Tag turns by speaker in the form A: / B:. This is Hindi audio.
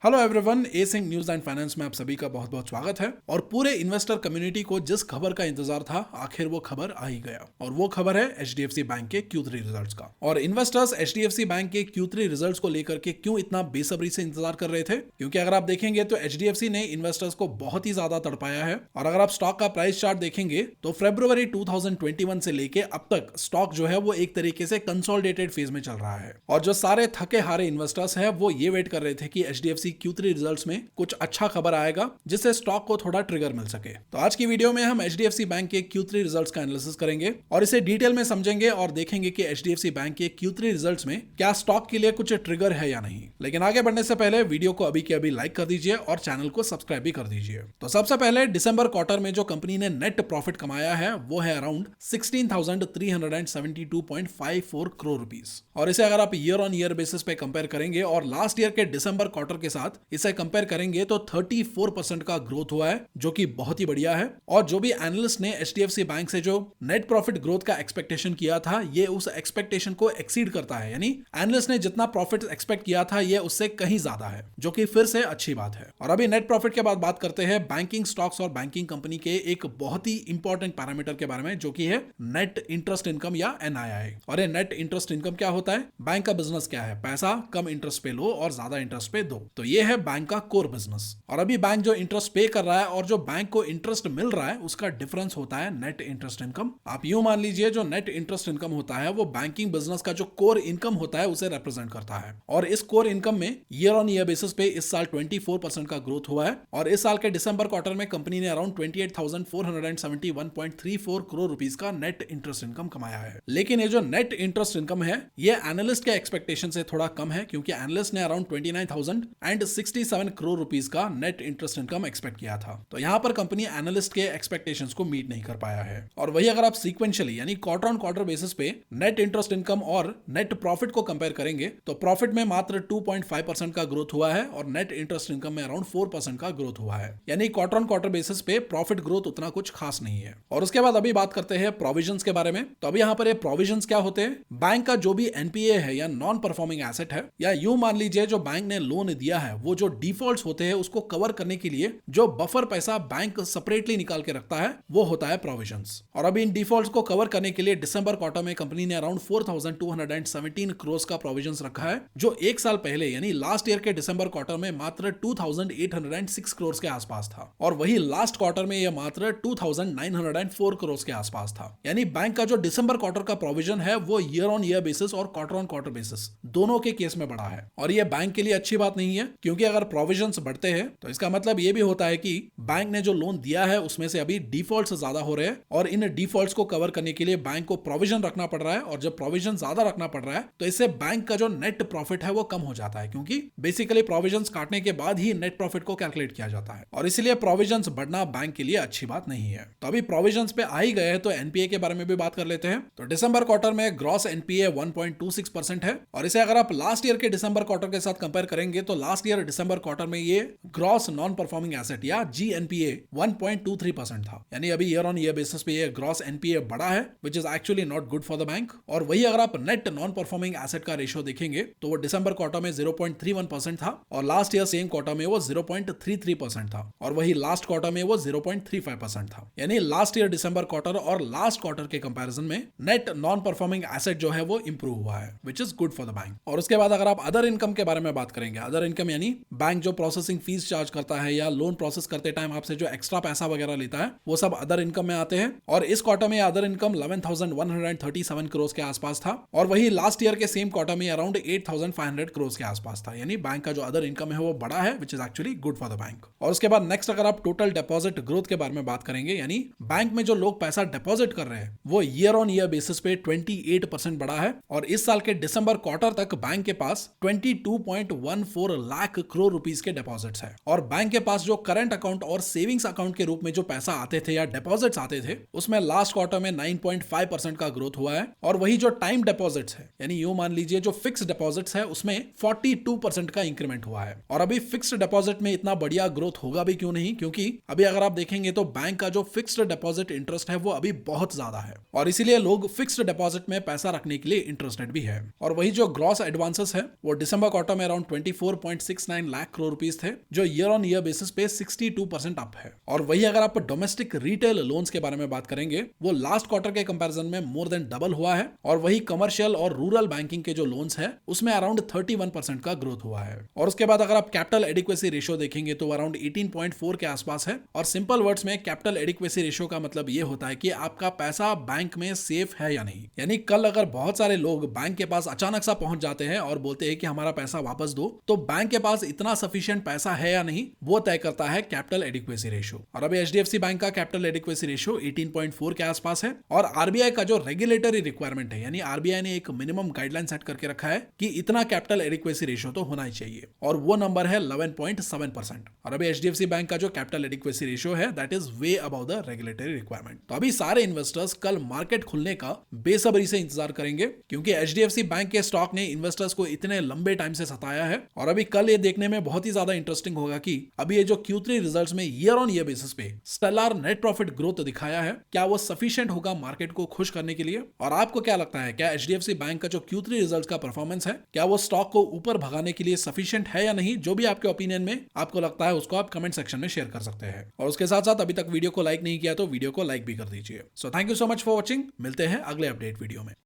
A: Hello everyone, A Singh news and finance में आप सभी का बहुत बहुत स्वागत है। और पूरे इन्वेस्टर कम्युनिटी को जिस खबर का इंतजार था, आखिर वो खबर आ ही गया और वो खबर है एचडीएफसी बैंक के Q3 रिजल्ट्स का। और इन्वेस्टर्स एचडीएफसी बैंक के Q3 रिजल्ट्स को लेकर के क्यों इतना बेसब्री से इंतजार कर रहे थे, क्योंकि अगर आप देखेंगे तो एचडीएफसी ने इन्वेस्टर्स को बहुत ही ज्यादा तड़पाया है। और अगर आप स्टॉक का प्राइस चार्ट देखेंगे तो फरवरी 2021 से लेके अब तक स्टॉक जो है वो एक तरीके से कंसोलिडेटेड फेज में चल रहा है। और जो सारे थके हारे इन्वेस्टर्स है वो ये वेट कर रहे थे कि एचडीएफसी Q3 रिजल्ट्स में कुछ अच्छा खबर आएगा जिससे स्टॉक को थोड़ा ट्रिगर मिल सके। तो आज की वीडियो में हम एचडीएफसी बैंक के Q3 रिजल्ट्स का एनालिसिस करेंगे और इसे डिटेल में समझेंगे और देखेंगे कि एचडीएफसी बैंक के Q3 रिजल्ट्स में क्या स्टॉक के लिए कुछ ट्रिगर है या नहीं। लेकिन आगे बढ़ने से पहले वीडियो को अभी के अभी लाइक कर दीजिए और चैनल को सब्सक्राइब भी कर दीजिए। तो सबसे पहले दिसंबर क्वार्टर में जो कंपनी ने नेट प्रॉफिट कमाया है वो है अराउंड 16,372.54 करोड़ रुपीस। और इसे अगर आप ईयर ऑन ईयर बेसिस पे कंपेयर करेंगे और लास्ट ईयर के दिसंबर क्वार्टर के साथ इसे कंपेयर करेंगे तो 34% का ग्रोथ हुआ है, जो कि बहुत ही बढ़िया है। और जो भी एनालिस्ट ने एचडीएफसी बैंक से जो नेट प्रॉफिट ग्रोथ का एक्सपेक्टेशन किया था, ये उस एक्सपेक्टेशन को एक्सीड करता है। यानी एनालिस्ट ने जितना प्रॉफिट एक्सपेक्ट किया था ये उससे कहीं ज्यादा है, जो कि फिर से अच्छी बात है। और अभी नेट प्रॉफिट के बाद बात करते हैं बैंकिंग स्टॉक्स और बैंकिंग कंपनी के एक बहुत ही इंपॉर्टेंट पैरामीटर के बारे में, जो कि है नेट इंटरेस्ट इनकम या एनआईआई। और ये नेट इंटरेस्ट इनकम क्या होता है? बैंक का बिजनेस क्या है? पैसा कम इंटरेस्ट पे लो और ज्यादा इंटरेस्ट पे दो। तो ये है बैंक का कोर बिजनेस। और अभी बैंक जो इंटरेस्ट पे कर रहा है और जो बैंक को इंटरेस्ट मिल रहा है उसका डिफरेंस होता है नेट इंटरेस्ट इनकम। आप यूं मान लीजिए जो नेट इंटरेस्ट इनकम होता है वो बैंकिंग बिजनेस का जो कोर इनकम होता है उसे रिप्रेजेंट करता है। और इस कोर इनकम में ईयर ऑन ईयर बेसिस पे इस साल 24% का ग्रोथ हुआ है। और इस साल के दिसंबर क्वार्टर में कंपनी ने अराउंड 28,471.34 करोड़ रुपीस का नेट इंटरेस्ट इनकम कमाया है। लेकिन ये जो नेट इंटरेस्ट इनकम है ये एनालिस्ट के एक्सपेक्टेशन से थोड़ा कम है, क्योंकि एनालिस्ट ने अराउंड 29,067 करोड़ रुपीस का नेट इंटरेस्ट इनकम एक्सपेक्ट किया था। तो यहां पर कंपनी एनालिस्ट के एक्सपेक्टेशंस को मीट नहीं कर पाया है। और वही अगर आप सीक्वेंशियली यानी क्वार्टर ऑन क्वार्टर बेसिस पे नेट इंटरेस्ट इनकम और नेट प्रॉफिट को कंपेयर करेंगे तो प्रॉफिट में मात्र 2.5% का ग्रोथ हुआ है और नेट इंटरेस्ट इनकम में अराउंड 4% का ग्रोथ हुआ है। यानी क्वार्टर ऑन क्वार्टर बेसिस पे प्रॉफिट ग्रोथ उतना कुछ खास नहीं है। और उसके बाद अभी बात करते हैं प्रोविजंस के बारे में। तो अभी यहाँ पर ये प्रोविजंस क्या होते हैं? बैंक का जो भी एनपीए है या नॉन परफॉर्मिंग एसेट है, या यूं मान लीजिए जो बैंक ने लोन दिया है वो जो डिफॉल्ट्स होते हैं उसको कवर करने के लिए जो बफर पैसा बैंक सेपरेटली निकाल के रखता है वो होता है प्रोविजंस। और अभी इन डिफॉल्ट्स को कवर करने के लिए दिसंबर क्वार्टर में कंपनी ने अराउंड 4,217 करोड़ का प्रोविजंस रखा है, जो एक साल पहले यानी लास्ट ईयर के दिसंबर क्वार्टर में मात्र 2,806 करोड़ के आसपास था। और वही लास्ट क्वार्टर में यह मात्र 2,904 करोड़ के आसपास था। यानी बैंक का जो दिसंबर क्वार्टर का प्रोविजन है वो ईयर ऑन ईयर बेसिस और क्वार्टर ऑन क्वार्टर बेसिस दोनों के केस में बढ़ा है। और यह बैंक के लिए अच्छी बात नहीं है, क्योंकि अगर प्रोविजंस बढ़ते हैं तो इसका मतलब यह भी होता है कि बैंक ने जो लोन दिया है उसमें से अभी डिफॉल्ट्स ज्यादा हो रहे हैं और इन डिफॉल्ट्स को कवर करने के लिए बैंक को प्रोविजन रखना पड़ रहा है। और जब प्रोविजन ज्यादा रखना पड़ रहा है तो इससे बैंक का जो नेट प्रॉफिट है वो कम हो जाता है, क्योंकि बेसिकली प्रोविजंस काटने के बाद ही नेट प्रॉफिट को कैलकुलेट किया जाता है। और इसलिए प्रोविजंस बढ़ना बैंक के लिए अच्छी बात नहीं है। तो अभी प्रोविजंस पे आ ही गए हैं तो एनपीए के बारे में भी बात कर लेते हैं। तो दिसंबर क्वार्टर में ग्रॉस एनपीए 1.26% है। और इसे अगर आप लास्ट ईयर के दिसंबर क्वार्टर के साथ कंपेयर करेंगे तो लास्ट ईयर दिसंबर क्वार्टर में ये ग्रॉस नॉन परफॉर्मिंग एसेट या जीएनपीए 1.23% था। यानी अभी ईयर ऑन ईयर बेसिस पे ये ग्रॉस एनपीए बढ़ा है, which is actually not good for the bank. और वही अगर आप नेट नॉन परफॉर्मिंग एसेट का रेशियो देखेंगे तो वो दिसंबर क्वार्टर में 0.31% था और लास्ट ईयर सेम क्वार्टर में वो 0.33% था। और वही लास्ट क्वार्टर में वो 0.35% था। यानी लास्ट ईयर दिसंबर क्वार्टर और लास्ट क्वार्टर के कंपैरिजन में नेट नॉन परफॉर्मिंग एसेट जो है वो इंप्रूव हुआ है, which is good for the bank. और उसके बाद अगर आप अदर इनकम के बारे में बात करेंगे, अदर इनकम यानी बैंक जो प्रोसेसिंग फीस चार्ज करता है या लोन प्रोसेस करते टाइम आपसे जो एक्स्ट्रा पैसा वगैरह लेता है वो सब अदर इनकम में आते हैं। और इस क्वार्टर में अदर इनकम 11,137 करोड़ के आसपास था और वही लास्ट ईयर के सेम क्वार्टर में अराउंड 8,500 करोड़ के आसपास था। यानी बैंक का जो अदर इनकम है वो बड़ा है, which is actually good for the bank. और उसके बाद नेक्स्ट अगर आप टोटल डिपॉजिट ग्रोथ के बारे में बात करेंगे, यानी बैंक में जो लोग पैसा डिपॉजिट कर रहे हैं वो ईयर ऑन ईयर बेसिस पे 28% बढ़ा है। और इस साल के दिसंबर क्वार्टर तक बैंक के पास 22.14 लाख करोड़ रुपीस के डिपॉजिट्स है। और बैंक के पास जो करंट अकाउंट और सेविंग्स अकाउंट के रूप में जो पैसा आते थे या डिपॉजिट्स आते थे उसमें लास्ट क्वार्टर में 9.5% का ग्रोथ हुआ है। और वही जो टाइम डिपॉजिट्स है यानी यूं मान लीजिए जो फिक्स डिपॉजिट्स है उसमें 42% का इंक्रीमेंट हुआ है। और अभी फिक्स्ड डिपॉजिट में इतना बढ़िया ग्रोथ होगा भी क्यों नहीं, क्योंकि अभी अगर आप देखेंगे तो बैंक का जो फिक्स्ड डिपॉजिट इंटरेस्ट है वो अभी बहुत ज्यादा है और इसीलिए लोग फिक्स्ड डिपॉजिट में पैसा रखने के लिए इंटरेस्टेड भी है। और वही जो ग्रॉस एडवांसेस है वो दिसंबर क्वार्टर में अराउंड 24.6 1.69 लाख करोड़ रुपीस थे, जो ईयर ऑन ईयर बेसिस पे 62% अप है। और वही अगर आप डोमेस्टिक रिटेल लोन्स के बारे में बात करेंगे, वो लास्ट क्वार्टर के कंपैरिजन में मोर देन डबल हुआ है। और वही कमर्शियल और रूरल बैंकिंग के जो लोन्स है उसमें अराउंड 31% का ग्रोथ हुआ है। और उसके बाद अगर आप कैपिटल एडिक्वेसी रेशियो देखेंगे तो अराउंड 18.4 के आसपास है। और सिंपल वर्ड्स में कैपिटल एडिक्वेसी रेशियो का मतलब ये होता है कि आपका पैसा बैंक में सेफ है या नहीं। यानी कल अगर बहुत सारे लोग बैंक के पास अचानक सा पहुंच जाते हैं और बोलते हैं कि हमारा पैसा वापस दो, तो बैंक के पास इतना सफिशिएंट पैसा है या नहीं, वो तय करता है कैपिटल एडिक्वेसी रेशियो। और अभी एचडीएफसी बैंक का कैपिटल एडिक्वेसी रेशियो 18.4 के आसपास है। और आरबीआई का जो रेगुलेटरी रिक्वायरमेंट है, यानी आरबीआई ने एक मिनिमम गाइडलाइन सेट करके रखा है कि इतना कैपिटल एडिक्वेसी रेशियो तो होना ही चाहिए, और वो नंबर है 11.7%। और अभी एचडीएफसी बैंक का जो कैपिटल एडिक्वेसी रेशियो है that is way above the regulatory requirement. तो अभी सारे इन्वेस्टर्स कल मार्केट खुलने का बेसब्री से इंतजार करेंगे, क्योंकि एचडीएफसी बैंक के स्टॉक ने इन्वेस्टर्स को इतने लंबे टाइम से सताया है। और अभी कल ये देखने में बहुत ही ज्यादा इंटरेस्टिंग होगा कि अभी ये जो Q3 रिजल्ट्स में ईयर ऑन ईयर बेसिस पे स्टेलर नेट प्रॉफिट ग्रोथ दिखाया है, क्या वो सफिशिएंट होगा मार्केट को खुश करने के लिए? और आपको क्या लगता है, क्या एचडीएफसी बैंक का जो Q3 रिजल्ट्स का परफॉर्मेंस है, क्या वो स्टॉक को ऊपर भगाने के लिए सफिशिएंट है या नहीं? जो भी आपके ओपिनियन में आपको लगता है उसको आप कमेंट सेक्शन में शेयर कर सकते हैं। और उसके साथ साथ अभी तक वीडियो को लाइक नहीं किया तो वीडियो को लाइक भी कर दीजिए। So thank you so much for watching. मिलते हैं अगले अपडेट वीडियो में।